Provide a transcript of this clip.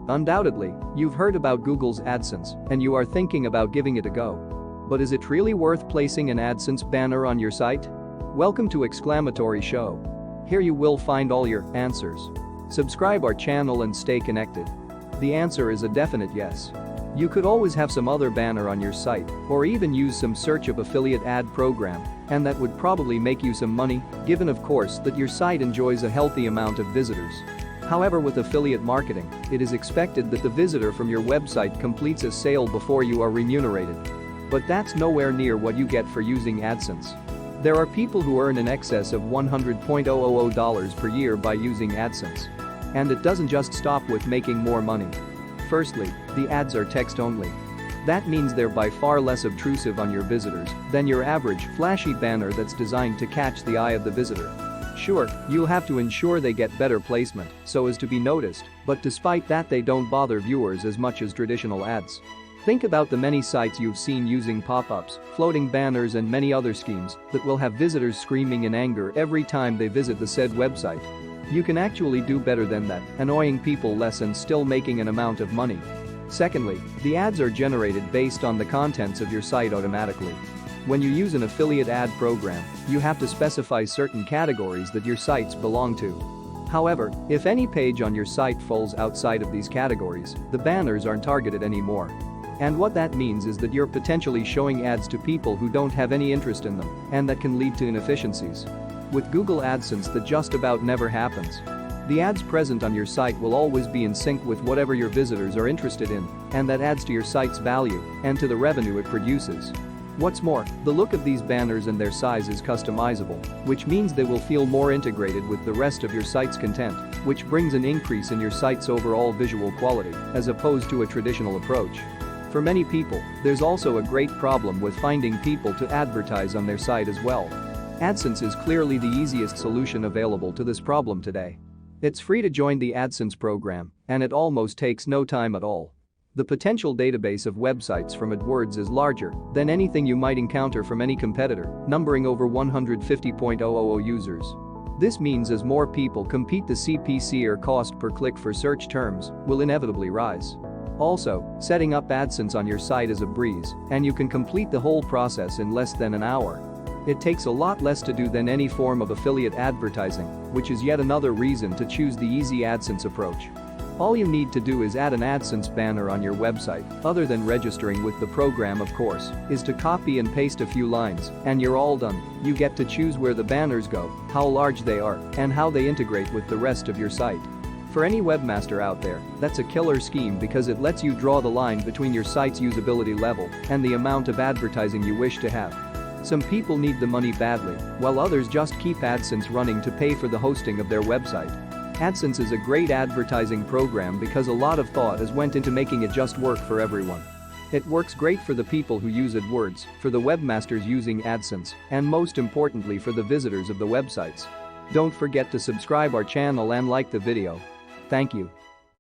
Undoubtedly, you've heard about Google's AdSense and you are thinking about giving it a go. But is it really worth placing an AdSense banner on your site? Welcome to Exclamatory Show. Here you will find all your answers. Subscribe our channel and stay connected. The answer is a definite yes. You could always have some other banner on your site or even use some search of affiliate ad program, and that would probably make you some money, given of course that your site enjoys a healthy amount of visitors. However, with affiliate marketing, it is expected that the visitor from your website completes a sale before you are remunerated. But that's nowhere near what you get for using AdSense. There are people who earn in excess of $100,000 per year by using AdSense. And it doesn't just stop with making more money. Firstly, the ads are text only. That means they're by far less obtrusive on your visitors than your average flashy banner that's designed to catch the eye of the visitor. Sure, you'll have to ensure they get better placement so as to be noticed, but despite that they don't bother viewers as much as traditional ads. Think about the many sites you've seen using pop-ups, floating banners and many other schemes that will have visitors screaming in anger every time they visit the said website. You can actually do better than that, annoying people less and still making an amount of money. Secondly, the ads are generated based on the contents of your site automatically. When you use an affiliate ad program, you have to specify certain categories that your sites belong to. However, if any page on your site falls outside of these categories, the banners aren't targeted anymore. And what that means is that you're potentially showing ads to people who don't have any interest in them, and that can lead to inefficiencies. With Google AdSense, that just about never happens. The ads present on your site will always be in sync with whatever your visitors are interested in, and that adds to your site's value and to the revenue it produces. What's more, the look of these banners and their size is customizable, which means they will feel more integrated with the rest of your site's content, which brings an increase in your site's overall visual quality, as opposed to a traditional approach. For many people, there's also a great problem with finding people to advertise on their site as well. AdSense is clearly the easiest solution available to this problem today. It's free to join the AdSense program, and it almost takes no time at all. The potential database of websites from AdWords is larger than anything you might encounter from any competitor, numbering over 150,000 users. This means as more people compete, the CPC or cost per click for search terms will inevitably rise. Also, setting up AdSense on your site is a breeze, and you can complete the whole process in less than an hour. It takes a lot less to do than any form of affiliate advertising, which is yet another reason to choose the easy AdSense approach. All you need to do is add an AdSense banner on your website, other than registering with the program of course, is to copy and paste a few lines, and you're all done. You get to choose where the banners go, how large they are, and how they integrate with the rest of your site. For any webmaster out there, that's a killer scheme because it lets you draw the line between your site's usability level and the amount of advertising you wish to have. Some people need the money badly, while others just keep AdSense running to pay for the hosting of their website. AdSense is a great advertising program because a lot of thought has went into making it just work for everyone. It works great for the people who use AdWords, for the webmasters using AdSense, and most importantly for the visitors of the websites. Don't forget to subscribe our channel and like the video. Thank you.